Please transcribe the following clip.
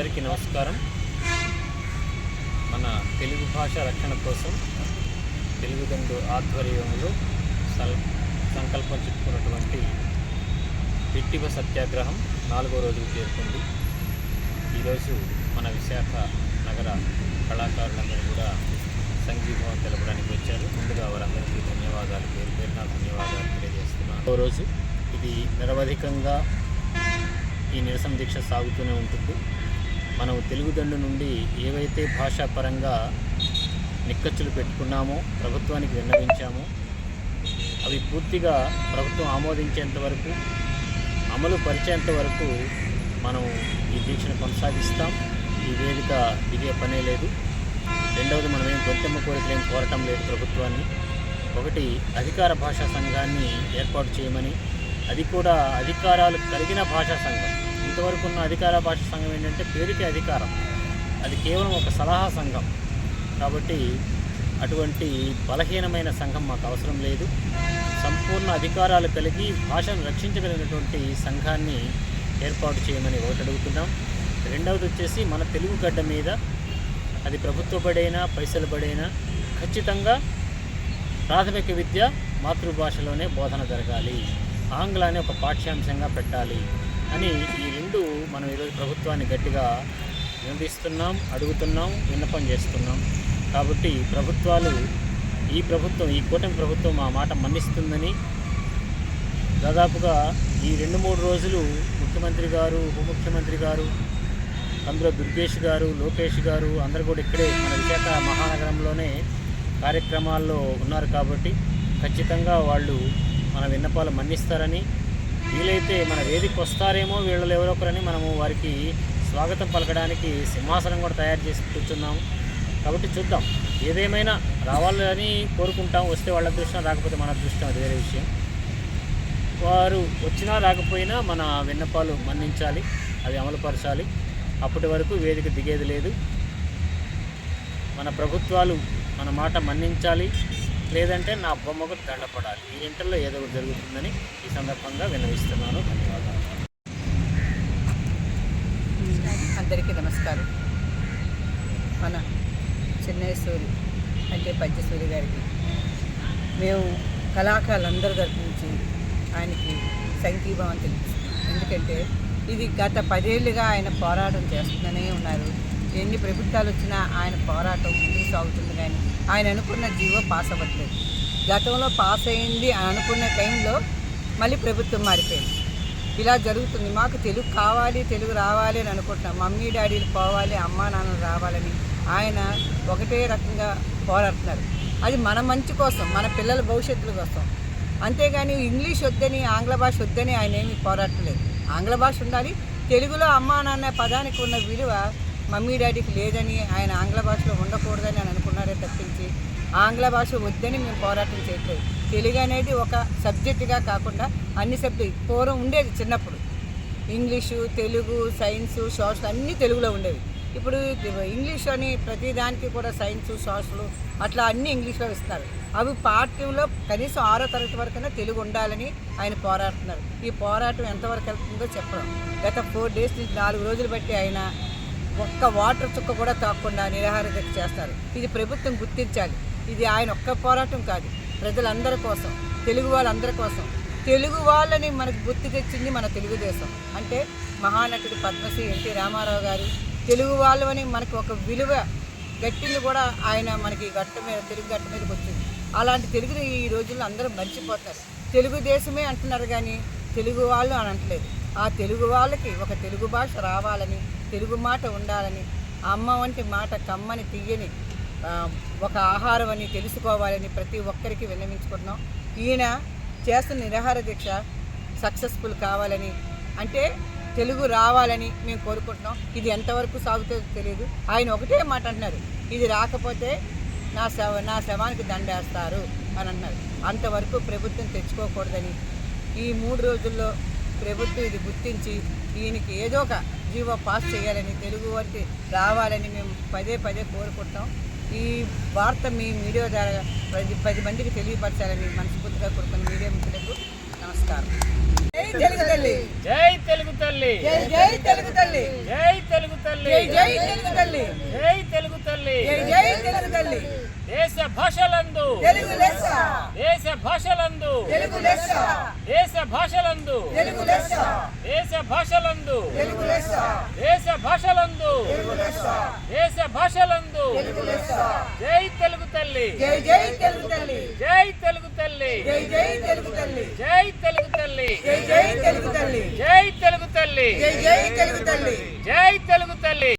అందరికీ నమస్కారం. మన తెలుగు భాష రక్షణ కోసం తెలుగుదండు ఆధ్వర్యంలో సంకల్పం చెప్పుకున్నటువంటి పిట్టివ సత్యాగ్రహం 4వ రోజుకు చేరుకుంది. ఈరోజు మన విశాఖ నగర కళాకారులందరూ కూడా సంఘీభావం తెలపడానికి వచ్చారు. ముందుగా వారందరికీ ధన్యవాదాలు, పేరు పేరున ధన్యవాదాలు తెలియజేస్తున్నాను. రోజు ఇది నిరవధికంగా ఈ నిరసన దీక్ష సాగుతూనే ఉంటుంది. మనం తెలుగుదండు నుండి ఏవైతే భాషాపరంగా నిక్కచ్చులు పెట్టుకున్నామో, ప్రభుత్వానికి విన్నవించామో, అవి పూర్తిగా ప్రభుత్వం ఆమోదించేంత వరకు, అమలు పరిచేంత వరకు మనం ఈ దీక్షను కొనసాగిస్తాం. ఈ వేదిక దిగే పనే లేదు. రెండవది, మనం ఏం గొంతెమ్మ కోరికలేం కోరటం లేదు ప్రభుత్వాన్ని. ఒకటి, అధికార భాషా సంఘాన్ని ఏర్పాటు చేయమని, అది కూడా అధికారాలు కలిగిన భాషా సంఘం. ఇంతవరకు ఉన్న అధికార భాషా సంఘం ఏంటంటే పేరుకే అధికారం, అది కేవలం ఒక సలహా సంఘం. కాబట్టి అటువంటి బలహీనమైన సంఘం మాకు అవసరం లేదు. సంపూర్ణ అధికారాలు కలిగి భాషను రక్షించగలిగినటువంటి సంఘాన్ని ఏర్పాటు చేయమని ఒకటి అడుగుతున్నాం. రెండవది వచ్చేసి, మన తెలుగు గడ్డ మీద అది ప్రభుత్వ బడైనా పైసలు బడైనా ఖచ్చితంగా ప్రాథమిక విద్య మాతృభాషలోనే బోధన జరగాలి, ఆంగ్లాన్ని ఒక పాఠ్యాంశంగా పెట్టాలి అని ఈ రెండు మనం ఈరోజు ప్రభుత్వాన్ని గట్టిగా వినిపిస్తున్నాం, అడుగుతున్నాం, విన్నపం చేస్తున్నాం. కాబట్టి ఈ కూటమి ప్రభుత్వం ఆ మాట మన్నిస్తుందని, దాదాపుగా ఈ 2-3 రోజులు ముఖ్యమంత్రి గారు, ఉప ముఖ్యమంత్రి గారు, అందులో దుర్గేష్ గారు, లోకేష్ గారు అందరూ కూడా ఇక్కడే మన విశాఖ మహానగరంలోనే కార్యక్రమాల్లో ఉన్నారు. కాబట్టి ఖచ్చితంగా వాళ్ళు మన విన్నపాలు మన్నిస్తారని, వీలైతే మన వేదికకు వస్తారేమో వీళ్ళు ఎవరొకరని మనము వారికి స్వాగతం పలకడానికి సింహాసనం కూడా తయారు చేసి కూర్చున్నాము. కాబట్టి చూద్దాం, ఏదేమైనా రావాలని కోరుకుంటాం. వస్తే వాళ్ళ అదృష్టం, రాకపోతే మన అదృష్టం, అది వేరే విషయం. వారు వచ్చినా రాకపోయినా మన విన్నపాలు మన్నించాలి, అవి అమలుపరచాలి. అప్పటి వరకు వేదిక దిగేది లేదు. మన ప్రభుత్వాలు మన మాట మన్నించాలి, లేదంటే నా బొమ్మకు దండపడాలి. ఈ ఇంటర్లో ఏదో ఒకటి జరుగుతుందని ఈ సందర్భంగా విన్నవిస్తున్నాను. ధన్యవాదాలు. అందరికీ నమస్కారం. మన చెన్నైసూరి అంటే పద్యసూరి గారికి మేము కళాకారులందరి తరపు నుంచి ఆయనకి సంఘీభావం తెలుపుతున్నాం. ఎందుకంటే ఇది గత 10 ఏళ్ళుగా ఆయన పోరాటం చేస్తూనే ఉన్నారు. ఎన్ని ప్రభుత్వాలు వచ్చినా ఆయన పోరాటం ముందుకు సాగుతుంది. కానీ ఆయన అనుకున్న జీవో పాస్ అవ్వట్లేదు. గతంలో పాస్ అయింది అని అనుకున్న టైంలో మళ్ళీ ప్రభుత్వం మారిపోయింది. ఇలా జరుగుతుంది. మాకు తెలుగు కావాలి, తెలుగు రావాలి అని అనుకుంటున్నాం. మమ్మీ డాడీలు పోవాలి, అమ్మా నాన్నలు రావాలని ఆయన ఒకటే రకంగా పోరాడుతున్నారు. అది మన మంచి కోసం, మన పిల్లల భవిష్యత్తుల కోసం. అంతేగాని ఇంగ్లీష్ వద్దని, ఆంగ్ల భాష వద్దని ఆయన ఏమీ పోరాడలేదు. ఆంగ్ల భాష ఉండాలి. తెలుగులో అమ్మా నాన్న పదానికి ఉన్న విలువ మమ్మీ డాడీకి లేదని, ఆయన ఆంగ్ల భాషలో ఉండకూడదని అని అనుకున్నారే తప్పించి ఆంగ్ల భాష వద్దని మేము పోరాటం చేయట్లేదు. తెలుగు అనేది ఒక సబ్జెక్టుగా కాకుండా అన్ని సబ్జెక్టు పూర్వం ఉండేది. చిన్నప్పుడు ఇంగ్లీషు, తెలుగు, సైన్సు, సోషల్ అన్నీ తెలుగులో ఉండేవి. ఇప్పుడు ఇంగ్లీష్ అని ప్రతిదానికి కూడా సైన్సు, సోషల్ అట్లా అన్నీ ఇంగ్లీష్లో ఇస్తున్నారు. అవి పాఠ్యంలో కనీసం 6వ తరగతి వరకైనా తెలుగు ఉండాలని ఆయన పోరాడుతున్నారు. ఈ పోరాటం ఎంతవరకు వెళ్తుందో చెప్పడం. గత 4 డేస్ నుంచి 4 రోజులు బట్టి ఆయన ఒక్క వాటర్ చుక్క కూడా తాగకుండా నిరాహార దీక్ష చేస్తారు. ఇది ప్రభుత్వం గుర్తించాలి. ఇది ఆయన ఒక్క పోరాటం కాదు, ప్రజలందరి కోసం, తెలుగు వాళ్ళందరి కోసం. తెలుగు వాళ్ళని మనకు గుర్తు తెచ్చింది మన తెలుగుదేశం. అంటే మహానటుడు పద్మశ్రీ ఎన్టీ రామారావు గారు తెలుగు వాళ్ళు అని మనకు ఒక విలువ గట్టిని కూడా ఆయన మనకి తెలుగు గట్ట మీదకి వచ్చింది. అలాంటి తెలుగుని ఈ రోజుల్లో అందరూ మర్చిపోతారు. తెలుగుదేశమే అంటున్నారు కానీ తెలుగు వాళ్ళు అని అంటలేదు. ఆ తెలుగు వాళ్ళకి ఒక తెలుగు భాష రావాలని, తెలుగు మాట ఉండాలని, అమ్మ వంటి మాట కమ్మని తీయని ఒక ఆహారం అని తెలుసుకోవాలని ప్రతి ఒక్కరికి విన్నవించుకుంటున్నాం. ఈయన చేస్తున్న నిరాహార దీక్ష సక్సెస్ఫుల్ కావాలని, అంటే తెలుగు రావాలని మేము కోరుకుంటున్నాం. ఇది ఎంతవరకు సాగుతుందో తెలియదు. ఆయన ఒకటే మాట అంటున్నారు, ఇది రాకపోతే నా శవానికి దండేస్తారు అని అంటున్నారు. అంతవరకు ప్రభుత్వం తెచ్చుకోకూడదని, ఈ 3 రోజుల్లో ప్రభుత్వం ఇది గుర్తించి ఈయనకి ఏదో ఒక జీవో పాస్ చేయాలని, తెలుగు వారికి రావాలని మేము పదే కోరుకుంటాం. ఈ వార్త మీ మీడియా ద్వారా 10 మందికి తెలియపరచాలని మనస్ఫూర్తిగా కోరుకున్న మీడియా మిత్రులకు నమస్కారం. జై తెలుగు తల్లి, జై తెలుగు తల్లి, జై తెలుగు తల్లి, జై తెలుగు తల్లి. తల్లి జై తెలుగు తల్లి జై తెలుగు తల్లి జై తెలుగు తల్లి దేశ భాషలందు తెలుగు లెస్స దేశ భాషలందు తెలుగు లెస్స దేశ భాషలందు తెలుగు లెస్స దేశ భాషలందు తెలుగు లెస్స దేశ భాషలందు తెలుగు లెస్స దేశ భాషలందు తెలుగు లెస్స జై తెలుగు తల్లి జై తెలుగు తల్లి జై తెలుగు తల్లి జై తెలుగు తల్లి జై తెలుగు తల్లి జై తెలుగు తల్లి జై తెలుగు తల్లి జై తెలుగు తల్లి జై తెలుగు తల్లి